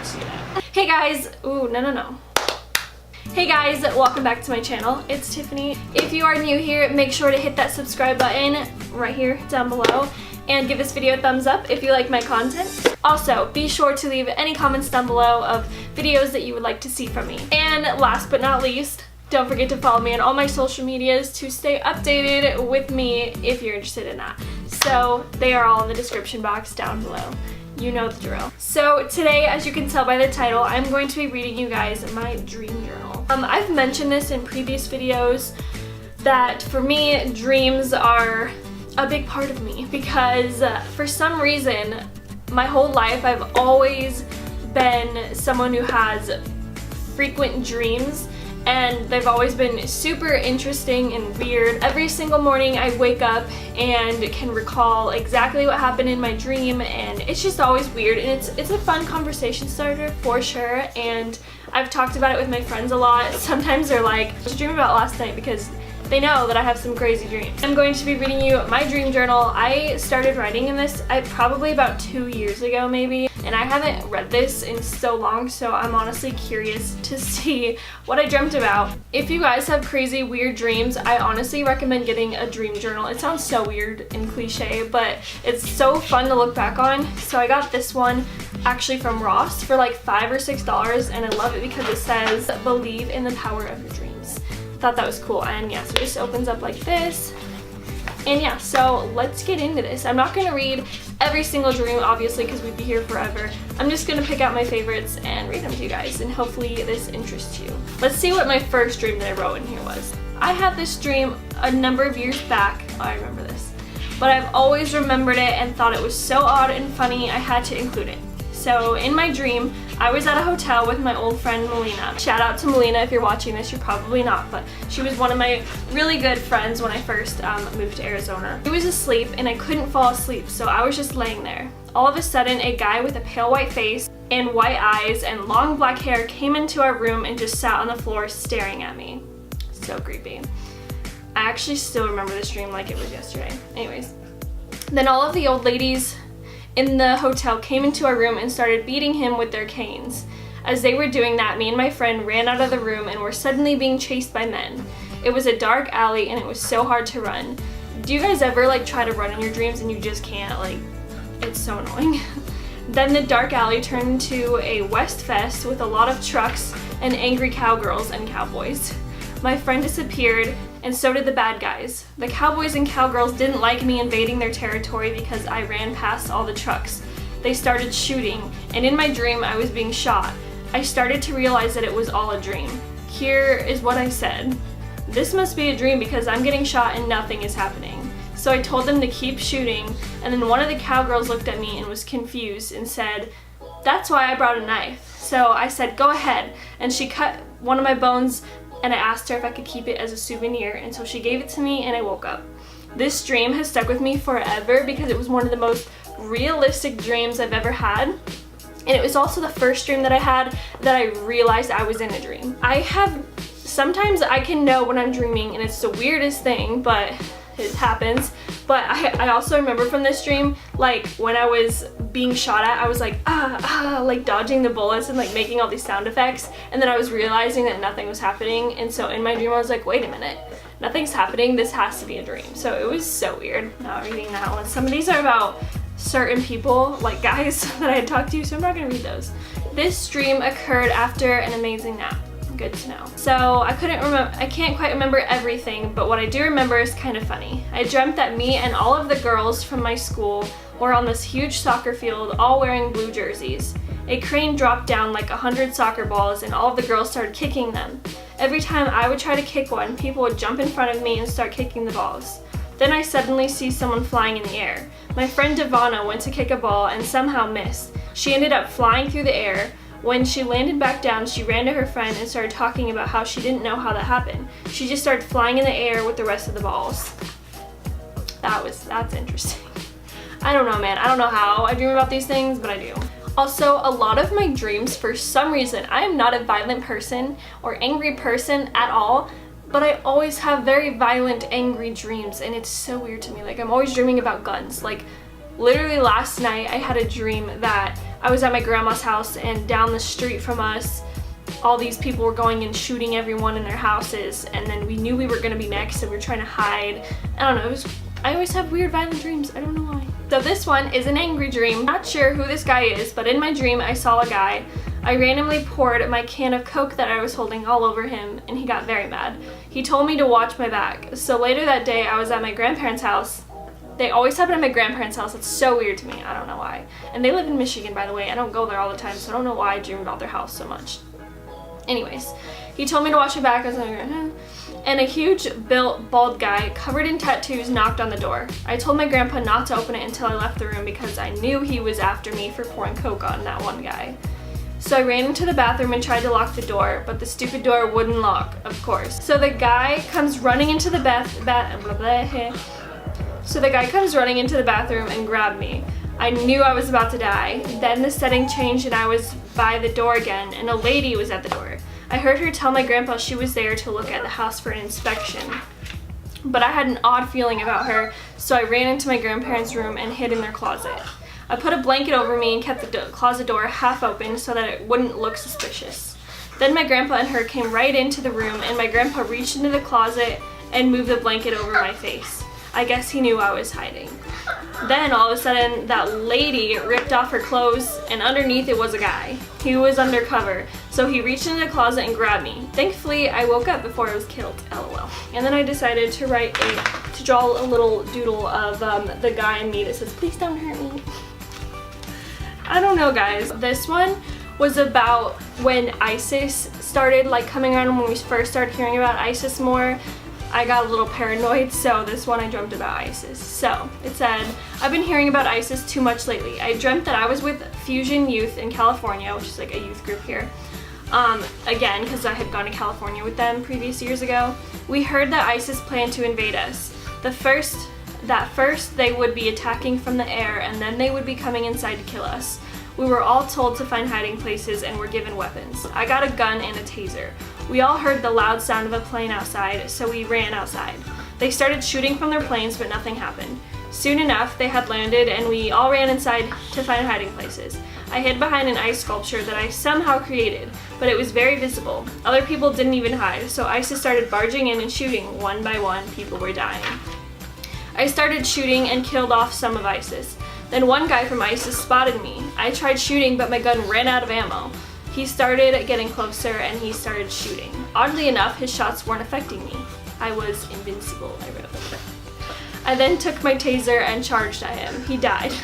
see that. Hey guys, ooh, no. Hey guys, welcome back to my channel. It's Tiffany. If you are new here, make sure to hit that subscribe button right here down below and give this video a thumbs up if you like my content. Also, be sure to leave any comments down below of videos that you would like to see from me. And last but not least, don't forget to follow me on all my social medias to stay updated with me if you're interested in that. So they are all in the description box down below. You know the drill. So today, as you can tell by the title, I'm going to be reading you guys my dream journal. I've mentioned this in previous videos that for me, dreams are a big part of me because for some reason, my whole life I've always been someone who has frequent dreams, and they've always been super interesting and weird. Every single morning I wake up and can recall exactly what happened in my dream, and it's just always weird, and it's a fun conversation starter for sure, and I've talked about it with my friends a lot. Sometimes they're like, "What did you dream about last night?" because they know that I have some crazy dreams. I'm going to be reading you my dream journal. I started writing in this probably about 2 years ago maybe, and I haven't read this in so long, so I'm honestly curious to see what I dreamt about. If you guys have crazy weird dreams, I honestly recommend getting a dream journal. It sounds so weird and cliche, but it's so fun to look back on. So I got this one actually from Ross for like $5 or $6, and I love it because it says, "Believe in the power of your dreams." Thought that was cool, and yeah, so it just opens up like this, and yeah, so let's get into this. I'm not gonna read every single dream obviously because we'd be here forever. I'm just gonna pick out my favorites and read them to you guys, and hopefully this interests you. Let's see what my first dream that I wrote in here was. I had this dream a number of years back. Oh, I remember this, but I've always remembered it and thought it was so odd and funny I had to include it. So in my dream, I was at a hotel with my old friend Melina. Shout out to Melina if you're watching this, you're probably not, but she was one of my really good friends when I first moved to Arizona. She was asleep and I couldn't fall asleep, so I was just laying there. All of a sudden, a guy with a pale white face and white eyes and long black hair came into our room and just sat on the floor staring at me. So creepy. I actually still remember this dream like it was yesterday. Anyways, then all of the old ladies in the hotel came into our room and started beating him with their canes. As they were doing that, me and my friend ran out of the room and were suddenly being chased by men. It was a dark alley and it was so hard to run. Do you guys ever like try to run in your dreams and you just can't? Like, it's so annoying. Then the dark alley turned into a West Fest with a lot of trucks and angry cowgirls and cowboys. My friend disappeared, and so did the bad guys. The cowboys and cowgirls didn't like me invading their territory because I ran past all the trucks. They started shooting, and in my dream I was being shot. I started to realize that it was all a dream. Here is what I said. "This must be a dream because I'm getting shot and nothing is happening." So I told them to keep shooting, and then one of the cowgirls looked at me and was confused and said, "That's why I brought a knife." So I said, "Go ahead," and she cut one of my bones, and I asked her if I could keep it as a souvenir, and so she gave it to me and I woke up. This dream has stuck with me forever because it was one of the most realistic dreams I've ever had, and it was also the first dream that I had that I realized I was in a dream. Sometimes I can know when I'm dreaming, and it's the weirdest thing, but it happens. But I also remember from this dream, like when I was being shot at, I was like, like dodging the bullets and like making all these sound effects, and then I was realizing that nothing was happening, and so in my dream I was like, wait a minute, nothing's happening, this has to be a dream. So it was so weird. Not reading that one. Some of these are about certain people, like guys that I had talked to, so I'm not gonna read those. This dream occurred after an amazing nap. Good to know. So I can't quite remember everything, but what I do remember is kind of funny. I dreamt that me and all of the girls from my school were on this huge soccer field, all wearing blue jerseys. A crane dropped down like 100 soccer balls, and all of the girls started kicking them. Every time I would try to kick one, people would jump in front of me and start kicking the balls. Then I suddenly see someone flying in the air. My friend Devana went to kick a ball and somehow missed. She ended up flying through the air. When she landed back down, she ran to her friend and started talking about how she didn't know how that happened. She just started flying in the air with the rest of the balls. That's interesting. I don't know, man. I don't know how I dream about these things, but I do. Also, a lot of my dreams, for some reason, I am not a violent person or angry person at all, but I always have very violent, angry dreams, and it's so weird to me. Like, I'm always dreaming about guns. Like, Literally last night I had a dream that I was at my grandma's house, and down the street from us all these people were going and shooting everyone in their houses, and then we knew we were gonna be next, and we were trying to hide. I don't know, I always have weird violent dreams, I don't know why. So this one is an angry dream. Not sure who this guy is, but in my dream I saw a guy. I randomly poured my can of Coke that I was holding all over him, and he got very mad. He told me to watch my back. So later that day I was at my grandparents' house. They always happen at my grandparents' house. It's so weird to me, I don't know why. And they live in Michigan, by the way. I don't go there all the time, so I don't know why I dream about their house so much. Anyways, he told me to watch my back. I was like, and a huge built bald guy covered in tattoos knocked on the door. I told my grandpa not to open it until I left the room because I knew he was after me for pouring Coke on that one guy. So I ran into the bathroom and tried to lock the door, but the stupid door wouldn't lock, of course. So the guy comes running into the bathroom and grabbed me. I knew I was about to die. Then the setting changed and I was by the door again, and a lady was at the door. I heard her tell my grandpa she was there to look at the house for an inspection. But I had an odd feeling about her, so I ran into my grandparents' room and hid in their closet. I put a blanket over me and kept the closet door half open so that it wouldn't look suspicious. Then my grandpa and her came right into the room, and my grandpa reached into the closet and moved the blanket over my face. I guess he knew I was hiding. Then all of a sudden that lady ripped off her clothes, and underneath it was a guy. He was undercover, so he reached into the closet and grabbed me. Thankfully I woke up before I was killed, lol. And then I decided to draw a little doodle of the guy and me that says, please don't hurt me. I don't know, guys. This one was about when ISIS started coming around, when we first started hearing about ISIS more. I got a little paranoid, so this one I dreamt about ISIS. So it said, I've been hearing about ISIS too much lately. I dreamt that I was with Fusion Youth in California, which is like a youth group here. Again, because I had gone to California with them previous years ago. We heard that ISIS planned to invade us. First they would be attacking from the air, and then they would be coming inside to kill us. We were all told to find hiding places and were given weapons. I got a gun and a taser. We all heard the loud sound of a plane outside, so we ran outside. They started shooting from their planes, but nothing happened. Soon enough, they had landed, and we all ran inside to find hiding places. I hid behind an ice sculpture that I somehow created, but it was very visible. Other people didn't even hide, so ISIS started barging in and shooting. One by one, people were dying. I started shooting and killed off some of ISIS. Then one guy from ISIS spotted me. I tried shooting, but my gun ran out of ammo. He started getting closer and he started shooting. Oddly enough, his shots weren't affecting me. I was invincible, I wrote. I then took my taser and charged at him. He died.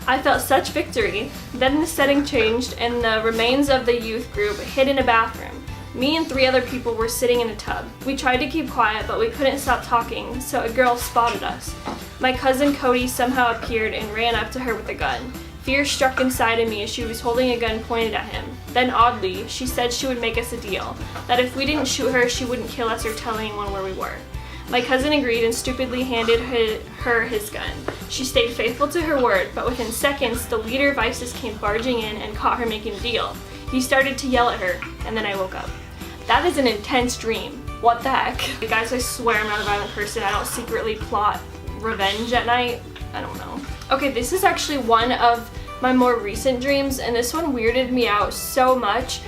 I felt such victory. Then the setting changed and the remains of the youth group hid in a bathroom. Me and 3 other people were sitting in a tub. We tried to keep quiet, but we couldn't stop talking, so a girl spotted us. My cousin Cody somehow appeared and ran up to her with a gun. Fear struck inside of me as she was holding a gun pointed at him. Then oddly, she said she would make us a deal, that if we didn't shoot her, she wouldn't kill us or tell anyone where we were. My cousin agreed and stupidly handed her his gun. She stayed faithful to her word, but within seconds, the leader of ISIS came barging in and caught her making a deal. He started to yell at her, and then I woke up. That is an intense dream. What the heck? Guys, I swear I'm not a violent person. I don't secretly plot revenge at night. I don't know. Okay, this is actually one of my more recent dreams, and this one weirded me out so much.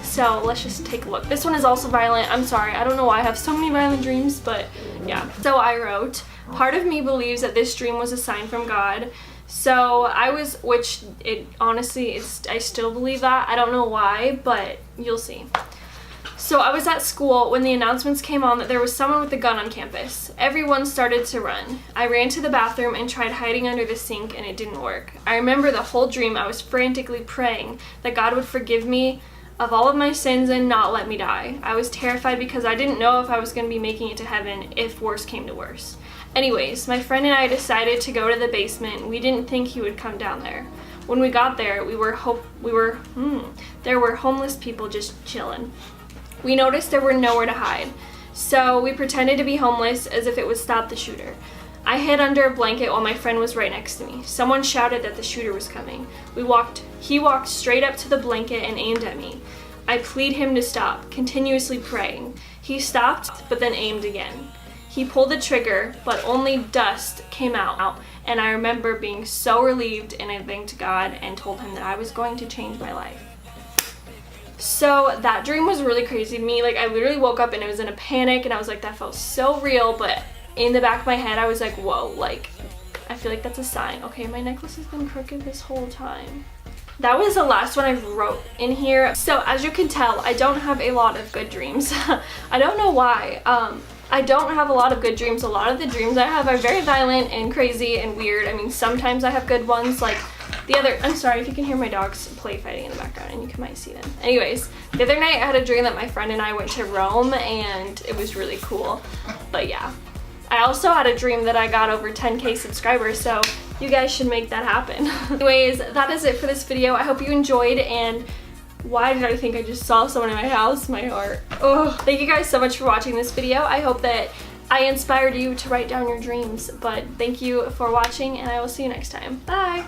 So let's just take a look. This one is also violent. I'm sorry, I don't know why I have so many violent dreams, but yeah. So I wrote, part of me believes that this dream was a sign from God. So honestly, I still believe that. I don't know why, but you'll see. So I was at school when the announcements came on that there was someone with a gun on campus. Everyone started to run. I ran to the bathroom and tried hiding under the sink, and it didn't work. I remember the whole dream I was frantically praying that God would forgive me of all of my sins and not let me die. I was terrified because I didn't know if I was going to be making it to heaven if worse came to worse. Anyways, my friend and I decided to go to the basement. We didn't think he would come down there. When we got there, there were homeless people just chilling. We noticed there were nowhere to hide, so we pretended to be homeless as if it would stop the shooter. I hid under a blanket while my friend was right next to me. Someone shouted that the shooter was coming. He walked straight up to the blanket and aimed at me. I plead him to stop, continuously praying. He stopped, but then aimed again. He pulled the trigger, but only dust came out, And I remember being so relieved, and I thanked God and told him that I was going to change my life. So that dream was really crazy to me. Like, I literally woke up and I was in a panic, and I was like, that felt so real. But in the back of my head, I was like, whoa, like, I feel like that's a sign. Okay, my necklace has been crooked this whole time. That was the last one I wrote in here. So as you can tell, I don't have a lot of good dreams. I don't know why. I don't have a lot of good dreams. A lot of the dreams I have are very violent and crazy and weird. I mean, sometimes I have good ones, like I'm sorry if you can hear my dogs play fighting in the background, and you might see them. Anyways, the other night I had a dream that my friend and I went to Rome, and it was really cool. But yeah, I also had a dream that I got over 10K subscribers, so you guys should make that happen. Anyways, that is it for this video. I hope you enjoyed, and why did I think I just saw someone in my house? My heart. Oh, thank you guys so much for watching this video. I hope that I inspired you to write down your dreams, but thank you for watching, and I will see you next time. Bye!